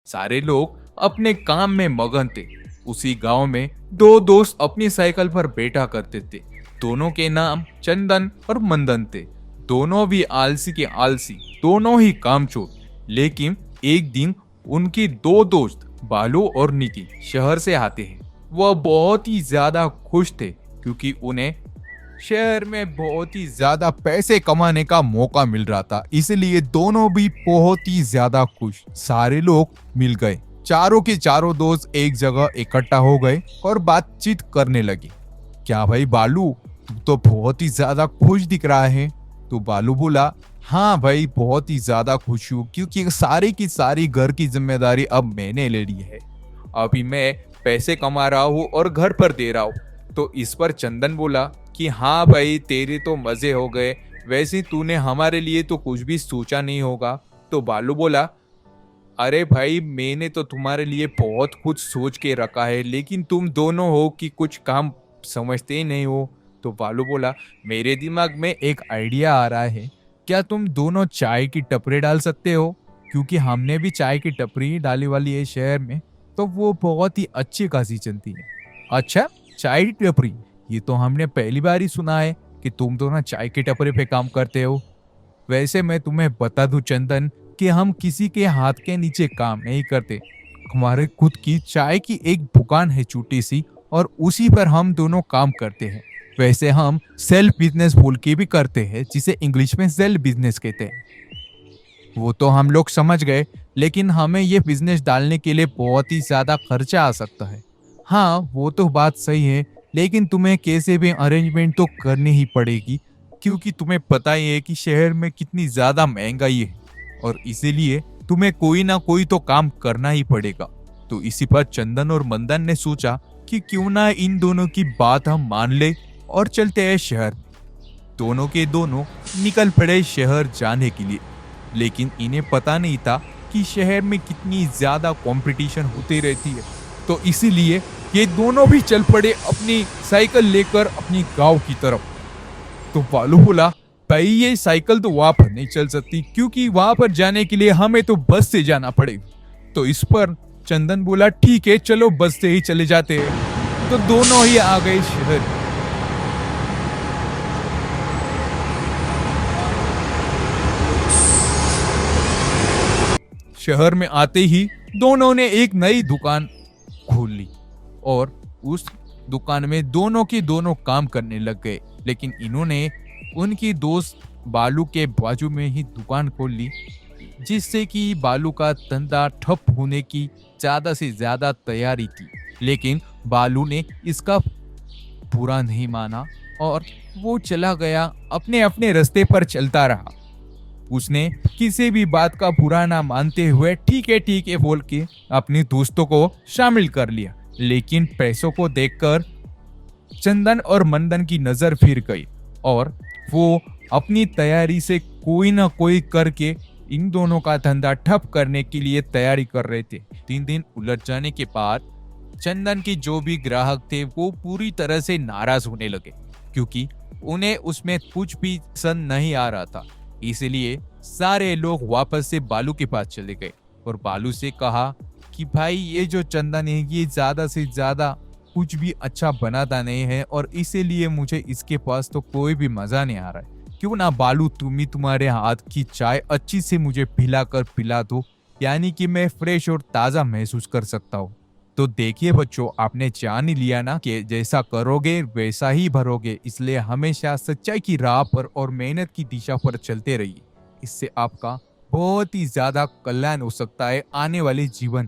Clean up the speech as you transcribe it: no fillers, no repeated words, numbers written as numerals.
सारे लोग अपने काम में मगन थे। उसी गांव में दो दोस्त अपनी साइकिल पर बैठा करते थे। दोनों के नाम चंदन और मंदन थे। दोनों भी आलसी के आलसी, दोनों ही कामचोर। लेकिन एक दिन उनके दो दोस्त बालू और नितिन शहर से आते हैं। वह बहुत ही ज्यादा खुश थे क्योंकि उन्हें शहर में बहुत ही ज्यादा पैसे कमाने का मौका मिल रहा था, इसलिए दोनों भी बहुत ही ज्यादा खुश। सारे लोग मिल गए। चारों के चारों दोस्त एक जगह इकट्ठा हो गए और बातचीत करने लगे। क्या भाई बालू, तू तो बहुत ही ज्यादा खुश दिख रहा है। तो बालू बोला, हाँ भाई बहुत ही ज्यादा खुश हूँ क्योंकि सारी की सारी घर की जिम्मेदारी अब मैंने ले ली है। अभी मैं पैसे कमा रहा हूँ और घर पर दे रहा हूँ। तो इस पर चंदन बोला कि हाँ भाई तेरे तो मजे हो गए, वैसे तूने हमारे लिए तो कुछ भी सोचा नहीं होगा। तो बालू बोला, अरे भाई मैंने तो तुम्हारे लिए बहुत कुछ सोच के रखा है, लेकिन तुम दोनों हो कि कुछ काम समझते ही नहीं हो। तो बालू बोला, मेरे दिमाग में एक आइडिया आ रहा है, क्या तुम दोनों चाय की टपरी डाल सकते हो? क्योंकि हमने भी चाय की टपरी डाली वाली है शहर में, तो वो बहुत ही अच्छी खासी चलती है। अच्छा, चाय की टपरी, ये तो हमने पहली बार ही सुना है कि तुम दोनों चाय की टपरी पे काम करते हो। वैसे मैं तुम्हें बता दूं चंदन कि हम किसी के हाथ के नीचे काम नहीं करते। हमारे खुद की चाय की एक दुकान है छोटी सी, और उसी पर हम दोनों काम करते हैं। वैसे हम सेल्फ बिजनेस बोल के भी करते हैं, जिसे इंग्लिश में सेल्फ बिजनेस कहते हैं। वो तो हम लोग समझ गए, लेकिन हमें ये बिजनेस डालने के लिए बहुत ही ज्यादा खर्चा आ सकता है। हाँ वो तो बात सही है, लेकिन तुम्हें कैसे भी अरेंजमेंट तो करनी ही पड़ेगी, क्योंकि तुम्हें पता ही है कि शहर में कितनी ज्यादा महंगाई है, और इसीलिए तुम्हें कोई ना कोई तो काम करना ही पड़ेगा। तो इसी पर चंदन और मंदन ने सोचा कि क्यों ना इन दोनों की बात हम मान ले और चलते हैं शहर। दोनों के दोनों निकल पड़े शहर जाने के लिए, लेकिन इन्हें पता नहीं था कि शहर में कितनी ज्यादा कंपटीशन होती रहती है। तो इसीलिए ये दोनों भी चल पड़े अपनी साइकिल लेकर अपनी गांव की तरफ। तो बालू बोला, भाई ये साइकिल तो वहां पर नहीं चल सकती, क्योंकि वहां पर जाने के लिए हमें तो बस से जाना पड़ेगा। तो इस पर चंदन बोला, ठीक है चलो बस से ही चले जाते हैं। तो दोनों ही आ गए शहर। शहर में आते ही दोनों ने एक नई दुकान खोल ली, और उस दुकान में दोनों के दोनों काम करने लग गए। लेकिन इन्होंने उनकी दोस्त बालू के बाजू में ही दुकान खोल ली, जिससे कि बालू का धंधा ठप होने की ज्यादा से ज्यादा तैयारी थी। लेकिन बालू ने इसका बुरा नहीं माना और वो चला गया, अपने अपने रास्ते पर चलता रहा। उसने किसी भी बात का बुरा ना मानते हुए ठीक है बोल के अपने दोस्तों को शामिल कर लिया। लेकिन पैसों को देखकर चंदन और मंदन की नजर फिर गई, और वो अपनी तैयारी से कोई ना कोई करके इन दोनों का धंधा ठप करने के लिए तैयारी कर रहे थे। 3 दिन उलझ जाने के बाद चंदन के जो भी ग्राहक थे वो पूरी तरह से नाराज होने लगे, क्योंकि उन्हें उसमें कुछ भी पसंद नहीं आ रहा था। इसलिए सारे लोग वापस से बालू के पास चले गए और बालू से कहा कि भाई ये जो चंदन है ये ज्यादा से ज्यादा कुछ भी अच्छा बनाता नहीं है, और इसीलिए मुझे इसके पास तो कोई भी मजा नहीं आ रहा है। क्यों ना बालू तुम ही तुम्हारे हाथ की चाय अच्छी से मुझे पिला दो, यानी कि मैं फ्रेश और ताजा महसूस कर सकता हूँ। तो देखिए बच्चों, आपने जान ही लिया ना कि जैसा करोगे वैसा ही भरोगे, इसलिए हमेशा सच्चाई की राह पर और मेहनत की दिशा पर चलते रहिए। इससे आपका बहुत ही ज्यादा कल्याण हो सकता है आने वाले जीवन